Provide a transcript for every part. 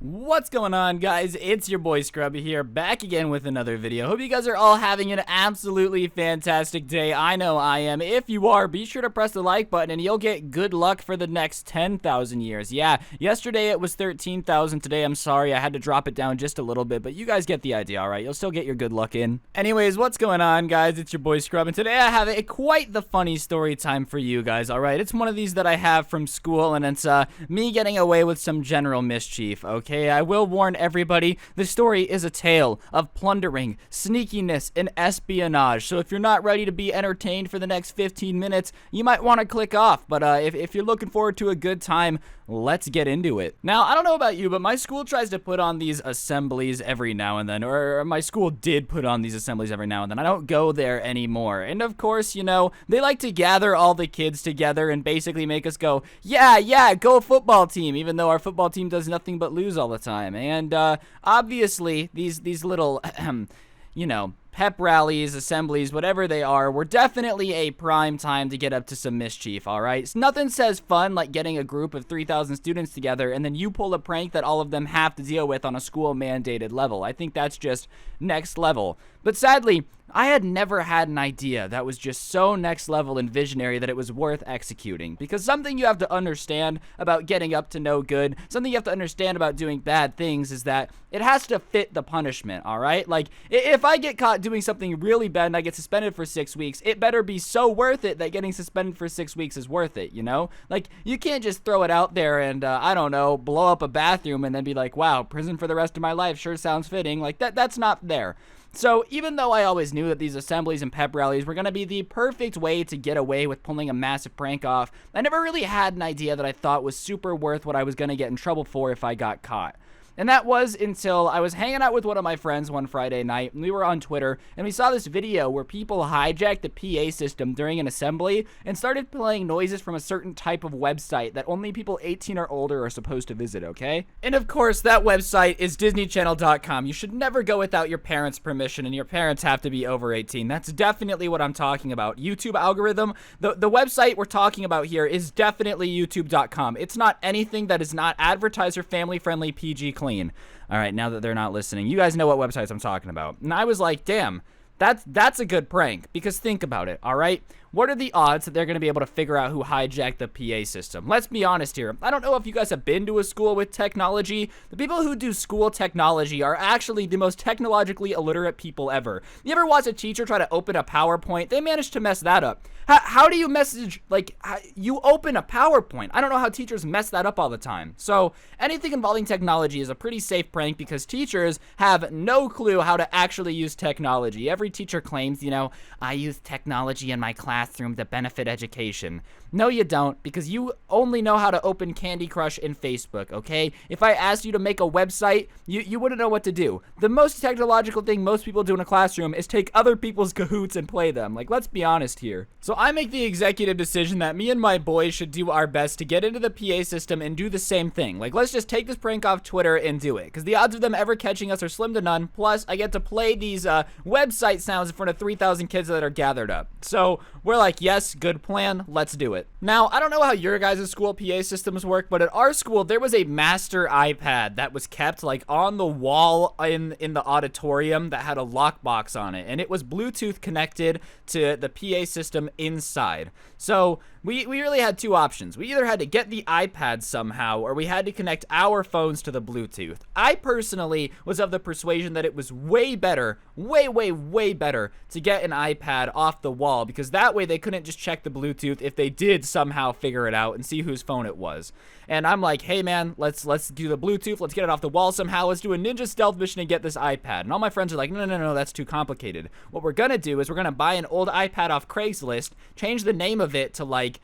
What's going on, guys? It's your boy Scrubby here, back again with another video. Hope you guys are all having an absolutely fantastic day. I know I am. If you are, be sure to press the like button and you'll get good luck for the next 10,000 years. Yeah, yesterday it was 13,000. Today, I'm sorry, I had to drop it down just a little bit, but you guys get the idea, all right? You'll still get your good luck in. Anyways, what's going on, guys? It's your boy Scrub, and today I have quite the funny story time for you guys, all right? It's one of these that I have from school, and it's me getting away with some general mischief, okay? I will warn everybody, the story is a tale of plundering, sneakiness, and espionage. So if you're not ready to be entertained for the next 15 minutes, you might want to click off. But if you're looking forward to a good time, let's get into it. Now, I don't know about you, but my school tries to put on these assemblies every now and then, or my school did put on these assemblies every now and then. I don't go there anymore. And of course, you know, they like to gather all the kids together and basically make us go, yeah, go football team, even though our football team does nothing but lose all the time. And obviously, these little, you know, pep rallies, assemblies, whatever they are, were definitely a prime time to get up to some mischief, alright? So nothing says fun like getting a group of 3,000 students together and then you pull a prank that all of them have to deal with on a school-mandated level. I think that's just next level. But sadly, I had never had an idea that was just so next level and visionary that it was worth executing. Because something you have to understand about getting up to no good, something you have to understand about doing bad things is that it has to fit the punishment, alright? Like, if I get caught doing something really bad and I get suspended for 6 weeks, it better be so worth it that getting suspended for 6 weeks is worth it, you know? Like, you can't just throw it out there and, I don't know, blow up a bathroom and then be like, wow, prison for the rest of my life sure sounds fitting. Like, that's not there. So even though I always knew that these assemblies and pep rallies were going to be the perfect way to get away with pulling a massive prank off, I never really had an idea that I thought was super worth what I was going to get in trouble for if I got caught. And that was until I was hanging out with one of my friends one Friday night, and we were on Twitter, and we saw this video where people hijacked the PA system during an assembly and started playing noises from a certain type of website that only people 18 or older are supposed to visit, okay? And of course, that website is DisneyChannel.com. You should never go without your parents' permission, and your parents have to be over 18. That's definitely what I'm talking about. YouTube algorithm, the website we're talking about here is definitely YouTube.com. It's not anything that is not advertiser, family-friendly, PG clean. All right, now that they're not listening, you guys know what websites I'm talking about. And I was like, damn, that's a good prank, because think about it, all right? What are the odds that they're going to be able to figure out who hijacked the PA system? Let's be honest here. I don't know if you guys have been to a school with technology. The people who do school technology are actually the most technologically illiterate people ever. You ever watch a teacher try to open a PowerPoint? They managed to mess that up. How do you message, like, you open a PowerPoint? I don't know how teachers mess that up all the time. So anything involving technology is a pretty safe prank because teachers have no clue how to actually use technology. Every teacher claims, you know, I use technology in my classroom to benefit education. No, you don't, because you only know how to open Candy Crush and Facebook, okay? If I asked you to make a website, you wouldn't know what to do. The most technological thing most people do in a classroom is take other people's Kahoots and play them. Like, let's be honest here. So I make the executive decision that me and my boys should do our best to get into the PA system and do the same thing. Like, let's just take this prank off Twitter and do it, because the odds of them ever catching us are slim to none. Plus, I get to play these website sounds in front of 3,000 kids that are gathered up. So we're like, yes, good plan, let's do it. Now, I don't know how your guys' school PA systems work, but at our school, there was a master iPad that was kept, like, on the wall in the auditorium that had a lockbox on it, and it was Bluetooth connected to the PA system inside. So we really had two options. We either had to get the iPad somehow, or we had to connect our phones to the Bluetooth. I personally was of the persuasion that it was way better, way better to get an iPad off the wall, because that way they couldn't just check the Bluetooth if they did somehow figure it out and see whose phone it was. And I'm like, hey man, let's do the Bluetooth, let's get it off the wall somehow, let's do a ninja stealth mission and get this iPad. And all my friends are like, no, that's too complicated. What we're gonna do is we're gonna buy an old iPad off Craigslist, change the name of it to like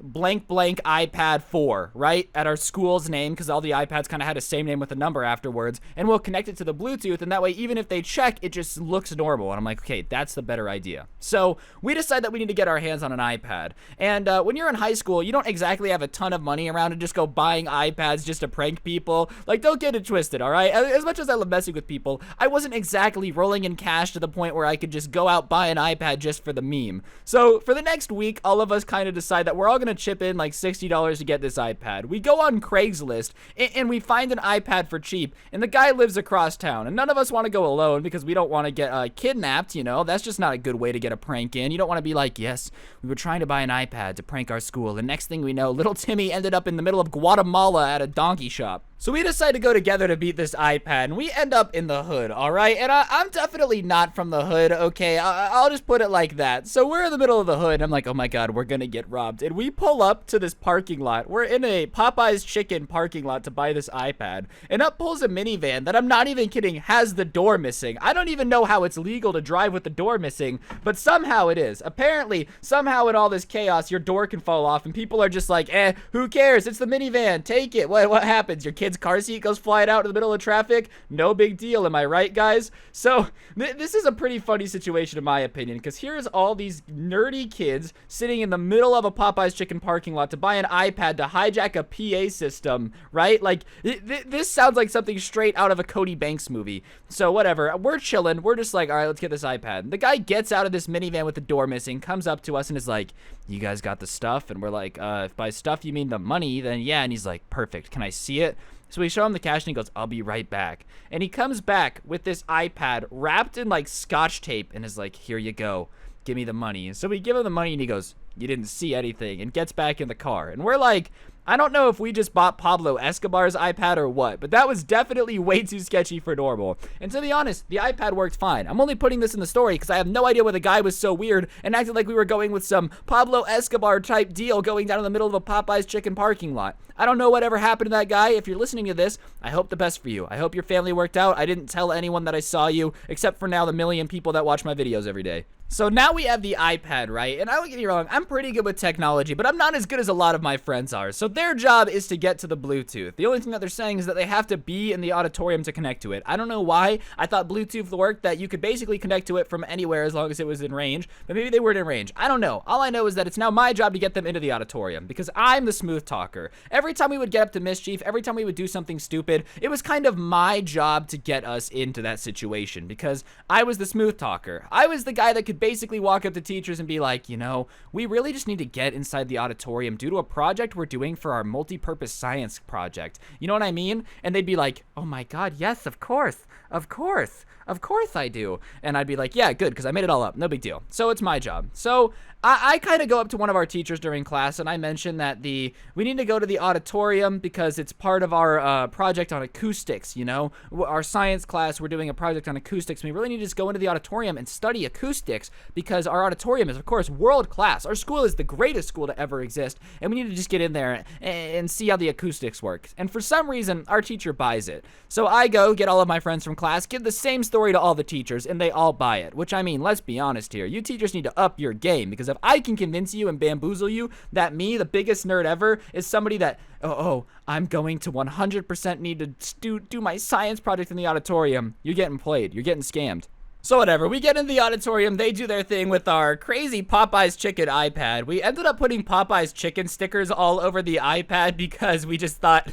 blank iPad 4, right? At our school's name, because all the iPads kind of had the same name with a number afterwards, and we'll connect it to the Bluetooth, and that way even if they check, it just looks normal. And I'm like, okay, that's the better idea. So we decide that we need to get our hands on an iPad. And when you're in high school, you don't exactly have a ton of money around to just go buying iPads just to prank people. Like, don't get it twisted, all right? As much as I love messing with people, I wasn't exactly rolling in cash to the point where I could just go out buy an iPad just for the meme. So for the next week, all of us kind of decide that we're all going gonna chip in like $60 to get this iPad. We go on Craigslist and we find an iPad for cheap, and the guy lives across town, and none of us want to go alone because we don't want to get kidnapped, you know. That's just not a good way to get a prank in. You don't want to be like, yes, we were trying to buy an iPad to prank our school, and next thing we know, little Timmy ended up in the middle of Guatemala at a donkey shop. So we decide to go together to beat this iPad, and we end up in the hood, all right? And I'm definitely not from the hood, okay? I'll just put it like that. So we're in the middle of the hood, and I'm like, oh my God, we're gonna get robbed. And we pull up to this parking lot. We're in a Popeye's Chicken parking lot to buy this iPad, and up pulls a minivan that, I'm not even kidding, has the door missing. I don't even know how it's legal to drive with the door missing, but somehow it is. Apparently, somehow in all this chaos, your door can fall off, and people are just like, who cares? It's the minivan. Take it. What happens? Your kid's car seat goes flying out in the middle of traffic? No big deal, am I right, guys? So this is a pretty funny situation in my opinion, because here's all these nerdy kids sitting in the middle of a Popeye's Chicken parking lot to buy an iPad to hijack a PA system, right? Like, this sounds like something straight out of a Cody Banks movie. So whatever, we're chilling, we're just like, all right, let's get this iPad. The guy gets out of this minivan with the door missing, comes up to us and is like, you guys got the stuff? And we're like, if by stuff you mean the money, then yeah. And he's like, perfect, can I see it? So we show him the cash and he goes, I'll be right back. And he comes back with this iPad wrapped in like Scotch tape and is like, here you go, give me the money. And so we give him the money and he goes, you didn't see anything, and gets back in the car. And we're like, I don't know if we just bought Pablo Escobar's iPad or what, but that was definitely way too sketchy for normal. And to be honest, the iPad worked fine. I'm only putting this in the story because I have no idea why the guy was so weird and acted like we were going with some Pablo Escobar type deal going down in the middle of a Popeye's Chicken parking lot. I don't know whatever happened to that guy. If you're listening to this, I hope the best for you. I hope your family worked out. I didn't tell anyone that I saw you, except for now the million people that watch my videos every day. So now we have the iPad, right? And I don't get me wrong, I'm pretty good with technology, but I'm not as good as a lot of my friends are. So their job is to get to the Bluetooth. The only thing that they're saying is that they have to be in the auditorium to connect to it. I don't know why. I thought Bluetooth worked, that you could basically connect to it from anywhere as long as it was in range, but maybe they weren't in range. I don't know. All I know is that it's now my job to get them into the auditorium because I'm the smooth talker. Every time we would get up to mischief, every time we would do something stupid, it was kind of my job to get us into that situation because I was the smooth talker. I was the guy that could basically walk up to teachers and be like, you know, we really just need to get inside the auditorium due to a project we're doing for our multi-purpose science project. You know what I mean? And they'd be like, oh my God, yes, of course I do. And I'd be like, yeah, good, because I made it all up. No big deal. So it's my job. So I kind of go up to one of our teachers during class and I mention that we need to go to the auditorium because it's part of our project on acoustics, you know? Our science class, we're doing a project on acoustics. And we really need to just go into the auditorium and study acoustics because our auditorium is, of course, world class. Our school is the greatest school to ever exist. And we need to just get in there and see how the acoustics work. And for some reason, our teacher buys it. So I go get all of my friends from class, give the same story to all the teachers, and they all buy it. Which, I mean, let's be honest here. You teachers need to up your game because if I can convince you and bamboozle you that me, the biggest nerd ever, is somebody that, I'm going to 100% need to do my science project in the auditorium, you're getting played. You're getting scammed. So whatever, we get in the auditorium, they do their thing with our crazy Popeye's Chicken iPad. We ended up putting Popeye's Chicken stickers all over the iPad because we just thought,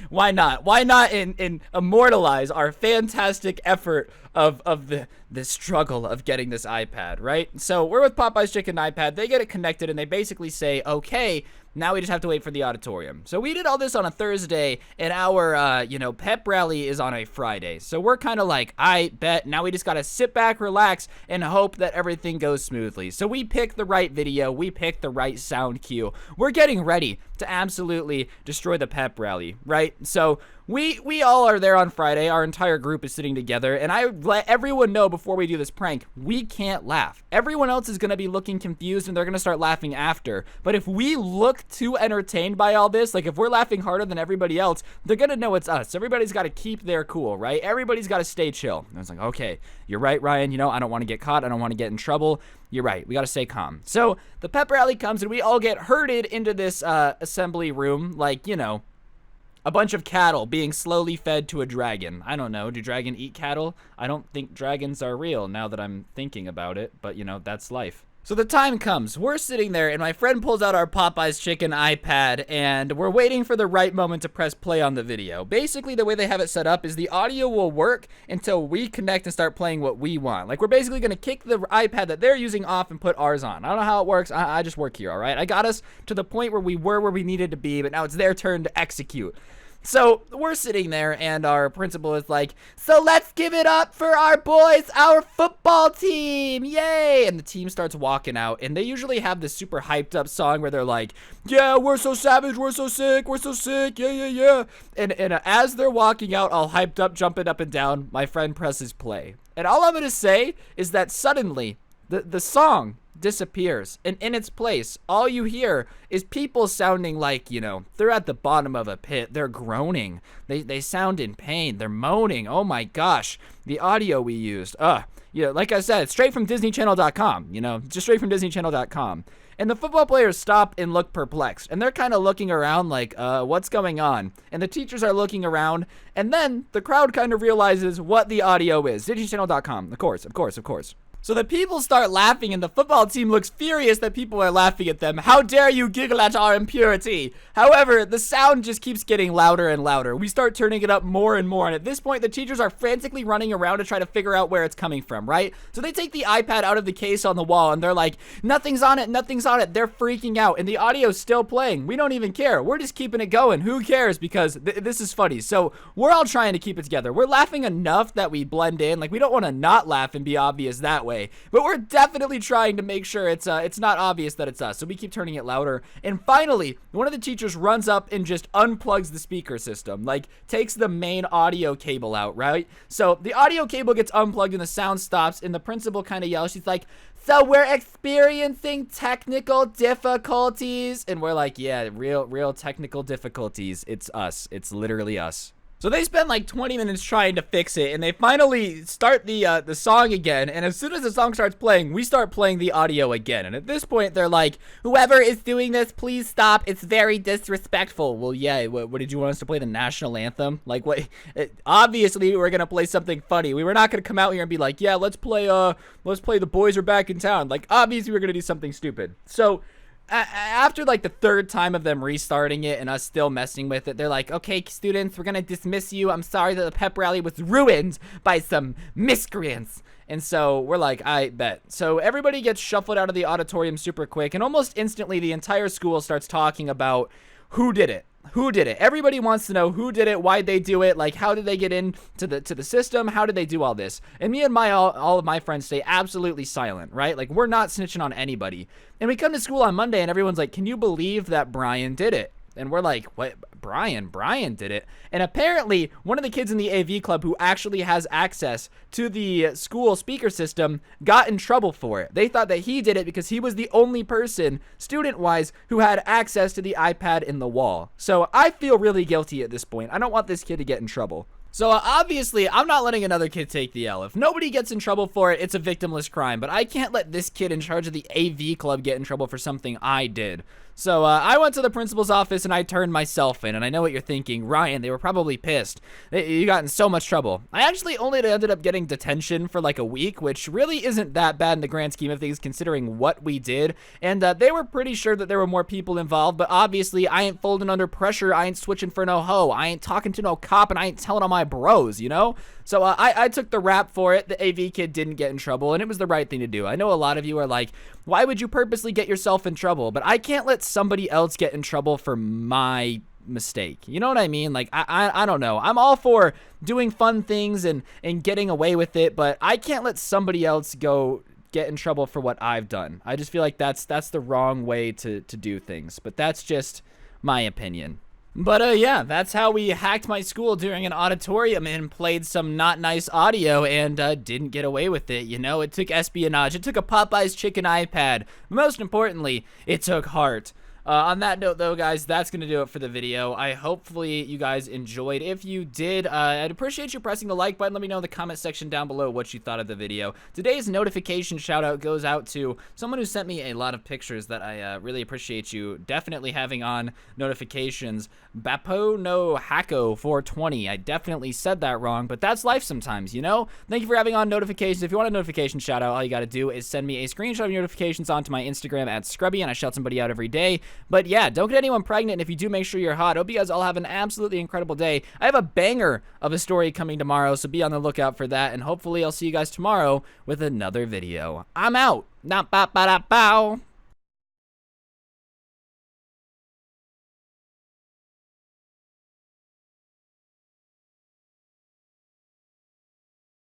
why not? Why not immortalize our fantastic effort of the struggle of getting this iPad, right? So we're with Popeye's Chicken iPad, they get it connected and they basically say, okay, now we just have to wait for the auditorium. So we did all this on a Thursday, and our, pep rally is on a Friday. So we're kind of like, I bet, now we just got to sit back, relax, and hope that everything goes smoothly. So we pick the right video, we pick the right sound cue. We're getting ready to absolutely destroy the pep rally, right? So we all are there on Friday. Our entire group is sitting together, and I let everyone know before we do this prank, we can't laugh. Everyone else is going to be looking confused, and they're going to start laughing after. But if we look too entertained by all this, like if we're laughing harder than everybody else, they're going to know it's us. Everybody's got to keep their cool, right? Everybody's got to stay chill. And I was like, okay, you're right, Ryan. You know, I don't want to get caught. I don't want to get in trouble. You're right. We got to stay calm. So the pep rally comes, and we all get herded into this assembly room, like, you know, a bunch of cattle being slowly fed to a dragon. I don't know. Do dragons eat cattle? I don't think dragons are real now that I'm thinking about it, but, you know, that's life. So the time comes, we're sitting there and my friend pulls out our Popeye's Chicken iPad and we're waiting for the right moment to press play on the video. Basically, the way they have it set up is the audio will work until we connect and start playing what we want. Like, we're basically going to kick the iPad that they're using off and put ours on. I don't know how it works. I just work here, all right? I got us to the point where we were where we needed to be, but now it's their turn to execute. So we're sitting there and our principal is like, so let's give it up for our boys, our football team, yay. And the team starts walking out and they usually have this super hyped up song where they're like, yeah, we're so savage, we're so sick, yeah, yeah, yeah. And as they're walking out, all hyped up, jumping up and down, my friend presses play. And all I'm going to say is that suddenly the song disappears, and in its place, all you hear is people sounding like, you know, they're at the bottom of a pit. They're groaning. They sound in pain. They're moaning. Oh my gosh, the audio we used. You know, like I said, straight from DisneyChannel.com. You know, just straight from DisneyChannel.com. And the football players stop and look perplexed, and they're kind of looking around like, what's going on? And the teachers are looking around, and then the crowd kind of realizes what the audio is. DisneyChannel.com, of course. So the people start laughing and the football team looks furious that people are laughing at them. How dare you giggle at our impurity? However, the sound just keeps getting louder and louder. We start turning it up more and more, and at this point the teachers are frantically running around to try to figure out where it's coming from, right? So they take the iPad out of the case on the wall and they're like, nothing's on it. They're freaking out and the audio's still playing. We don't even care. We're just keeping it going. Who cares? Because this is funny. So we're all trying to keep it together. We're laughing enough that we blend in. Like, we don't want to not laugh and be obvious that way. But we're definitely trying to make sure it's not obvious that it's us. So we keep turning it louder. And finally, one of the teachers runs up and just unplugs the speaker system. Like, takes the main audio cable out, right? So the audio cable gets unplugged and the sound stops. And the principal kind of yells. She's like, so we're experiencing technical difficulties. And we're like, yeah, real technical difficulties. It's us. It's literally us. So they spend like 20 minutes trying to fix it, and they finally start the song again, and as soon as the song starts playing, we start playing the audio again, and at this point, they're like, whoever is doing this, please stop, it's very disrespectful. Well, yeah, what did you want us to play, the national anthem? Like, what? Obviously, we were gonna play something funny. We were not gonna come out here and be like, yeah, let's play The Boys Are Back in Town. Like, obviously, we're gonna do something stupid. So after like the third time of them restarting it and us still messing with it, they're like, okay, students, we're gonna dismiss you. I'm sorry that the pep rally was ruined by some miscreants. And so we're like, I bet. So everybody gets shuffled out of the auditorium super quick, and almost instantly the entire school starts talking about who did it. Who did it? Everybody wants to know who did it, why'd they do it, like how did they get into the system, how did they do all this? And me and all of my friends stay absolutely silent, right? Like, we're not snitching on anybody. And we come to school on Monday and everyone's like, can you believe that Brian did it? And we're like, what? Brian did it. And apparently one of the kids in the AV club who actually has access to the school speaker system got in trouble for it. They thought that he did it because he was the only person, student-wise, who had access to the iPad in the wall. So I feel really guilty at this point. I don't want this kid to get in trouble. So obviously, I'm not letting another kid take the L. If nobody gets in trouble for it, it's a victimless crime. But I can't let this kid in charge of the AV club get in trouble for something I did. So I went to the principal's office and I turned myself in. And I know what you're thinking. Ryan, they were probably pissed. You got in so much trouble. I actually only ended up getting detention for like a week, which really isn't that bad in the grand scheme of things considering what we did. And they were pretty sure that there were more people involved. But obviously, I ain't folding under pressure. I ain't switching for no hoe. I ain't talking to no cop. And I ain't telling on my bros, you know? So I took the rap for it. The AV kid didn't get in trouble, and it was the right thing to do. I know a lot of you are like, why would you purposely get yourself in trouble? But I can't let somebody else get in trouble for my mistake. You know what I mean? Like, I don't know. I'm all for doing fun things and getting away with it, but I can't let somebody else go get in trouble for what I've done. I just feel like that's the wrong way to do things, but that's just my opinion. But yeah, that's how we hacked my school during an auditorium and played some not nice audio and didn't get away with it. You know, it took espionage. It took a Popeye's Chicken iPad. Most importantly, it took heart. On that note, though, guys, that's going to do it for the video. Hopefully you guys enjoyed. If you did, I'd appreciate you pressing the like button. Let me know in the comment section down below what you thought of the video. Today's notification shout out goes out to someone who sent me a lot of pictures that I really appreciate you definitely having on notifications. Bapo no Hako 420. I definitely said that wrong, but that's life sometimes, you know? Thank you for having on notifications. If you want a notification shout out, all you got to do is send me a screenshot of your notifications onto my Instagram at Scrubby, and I shout somebody out every day. But yeah, don't get anyone pregnant, and if you do, make sure you're hot. Hope you guys all have an absolutely incredible day. I have a banger of a story coming tomorrow, so be on the lookout for that, and hopefully I'll see you guys tomorrow with another video. I'm out. Not ba ba da bow.